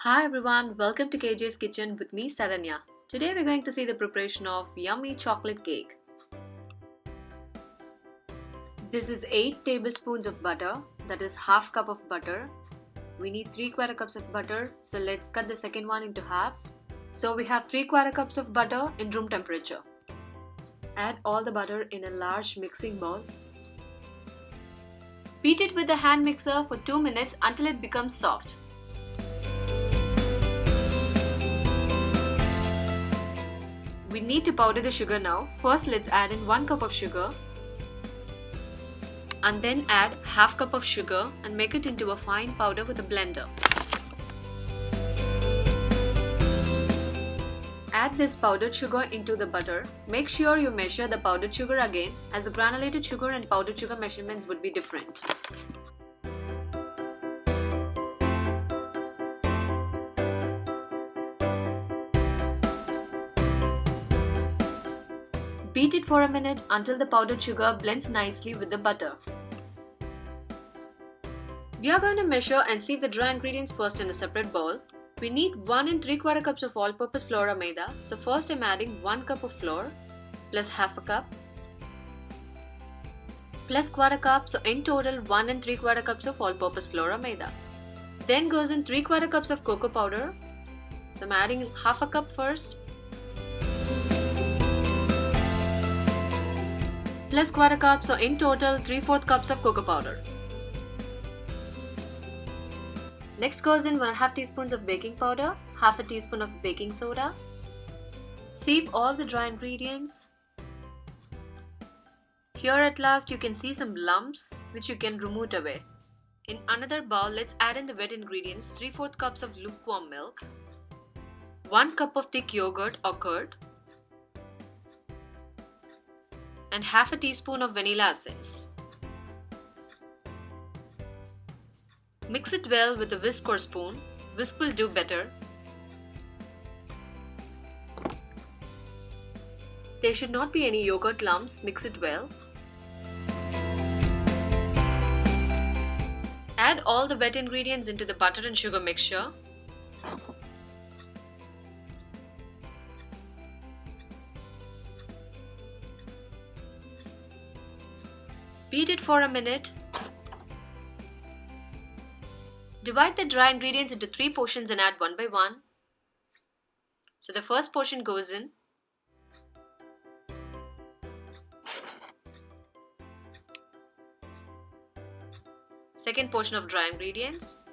Hi everyone, welcome to KJ's Kitchen with me Saranya. Today we're going to see the preparation of yummy chocolate cake. This is 8 tablespoons of butter, that is half cup of butter. We need 3/4 cups of butter, so let's cut the second one into half. So we have 3/4 cups of butter in room temperature. Add all the butter in a large mixing bowl. Beat it with the hand mixer for 2 minutes until it becomes soft. We need to powder the sugar now. First let's add in 1 cup of sugar and then add half cup of sugar and make it into a fine powder with a blender. Add this powdered sugar into the butter. Make sure you measure the powdered sugar again, as the granulated sugar and powdered sugar measurements would be different. Beat it for a minute until the powdered sugar blends nicely with the butter. We are going to measure and sieve the dry ingredients first in a separate bowl. We need 1 3/4 cups of all-purpose flour or maida. So first I'm adding 1 cup of flour plus half a cup plus 1/4 cup, so in total 1 3/4 cups of all-purpose flour or maida. Then goes in 3/4 cups of cocoa powder. So I'm adding half a cup first plus 1/4 cup, so in total 3/4 cups of cocoa powder. Next goes in 1/2 teaspoons of baking powder, half a teaspoon of baking soda. Sieve all the dry ingredients. Here at last you can see some lumps which you can remove away. In another bowl, let's add in the wet ingredients: 3/4 cups of lukewarm milk, 1 cup of thick yogurt or curd, and half a teaspoon of vanilla essence. Mix it well with a whisk or spoon. Whisk will do better. There should not be any yogurt lumps. Mix it well. Add all the wet ingredients into the butter and sugar mixture. Beat it for a minute. Divide the dry ingredients into 3 portions and add one by one. So the first portion goes in. Second portion of dry ingredients.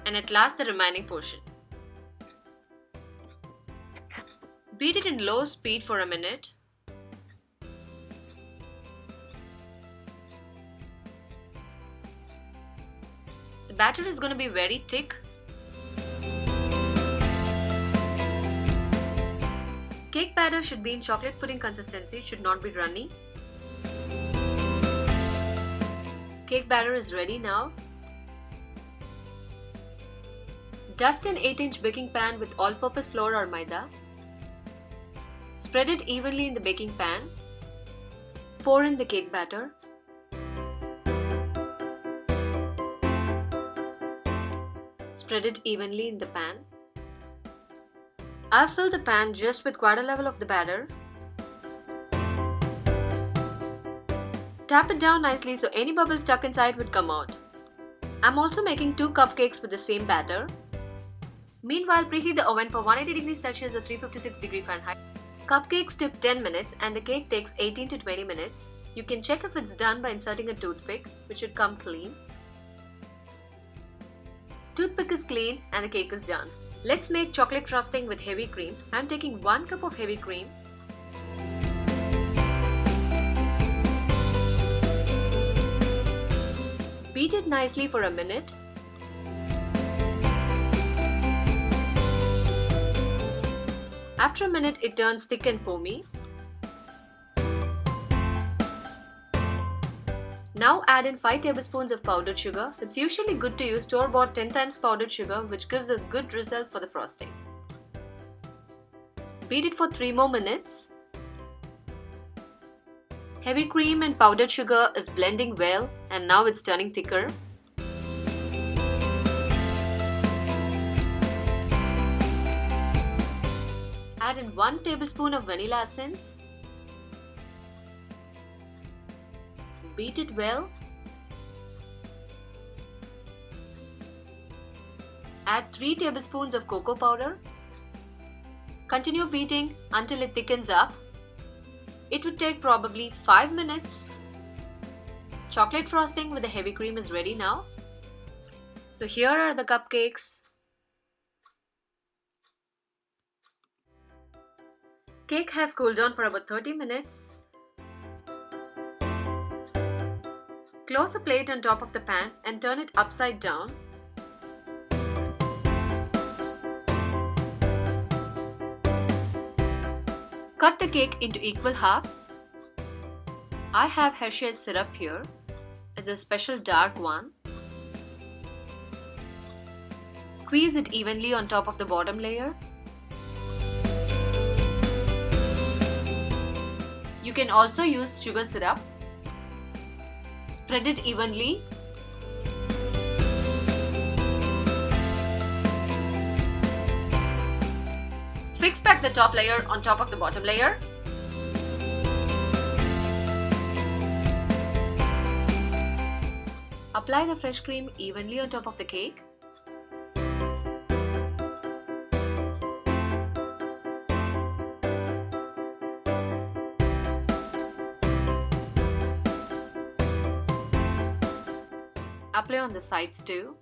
And at last the remaining portion. Beat it in low speed for a minute. The batter is going to be very thick. Cake batter should be in chocolate pudding consistency, it should not be runny. Cake batter is ready now. Dust an 8-inch baking pan with all-purpose flour or maida. Spread it evenly in the baking pan. Pour in the cake batter. Spread it evenly in the pan. I've filled the pan just with quarter level of the batter. Tap it down nicely so any bubbles stuck inside would come out. I'm also making 2 cupcakes with the same batter. Meanwhile, preheat the oven for 180 degrees Celsius or 356 degrees Fahrenheit. Cupcakes took 10 minutes and the cake takes 18 to 20 minutes. You can check if it's done by inserting a toothpick, which should come clean. Toothpick is clean and the cake is done. Let's make chocolate frosting with heavy cream. I'm taking 1 cup of heavy cream. Beat it nicely for a minute. After a minute, it turns thick and foamy. Now add in 5 tablespoons of powdered sugar. It's usually good to use store-bought 10 times powdered sugar, which gives us good result for the frosting. Beat it for 3 more minutes. Heavy cream and powdered sugar is blending well, and now it's turning thicker. Add in 1 tablespoon of vanilla essence. Beat it well. Add 3 tablespoons of cocoa powder. Continue beating until it thickens up. It would take probably 5 minutes. Chocolate frosting with the heavy cream is ready now. So here are the cupcakes. Cake has cooled down for about 30 minutes. Close a plate on top of the pan and turn it upside down. Cut the cake into equal halves. I have Hershey's syrup here. It's a special dark one. Squeeze it evenly on top of the bottom layer. You can also use sugar syrup. Spread it evenly. Fix back the top layer on top of the bottom layer. Apply the fresh cream evenly on top of the cake. Apply on the sides too.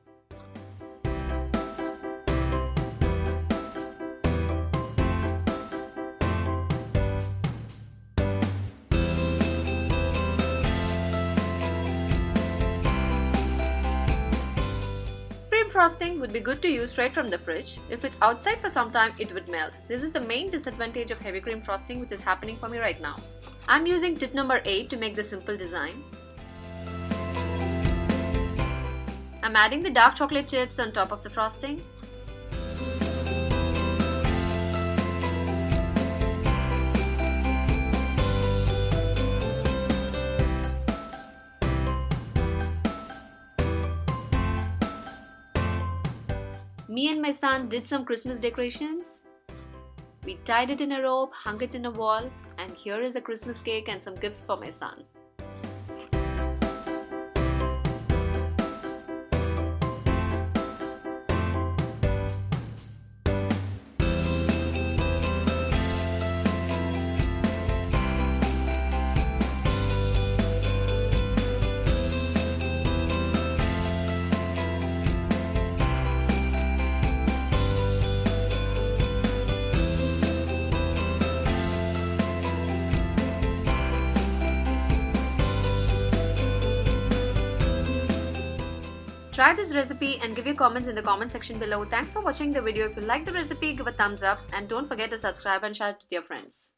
Cream frosting would be good to use straight from the fridge. If it's outside for some time, it would melt. This is the main disadvantage of heavy cream frosting which is happening for me right now. I'm using tip number 8 to make the simple design. I'm adding the dark chocolate chips on top of the frosting. Me and my son did some Christmas decorations. We tied it in a rope, hung it in a wall, and here is a Christmas cake and some gifts for my son. Try this recipe and give your comments in the comment section below. Thanks for watching the video. If you like the recipe, give a thumbs up and don't forget to subscribe and share it with your friends.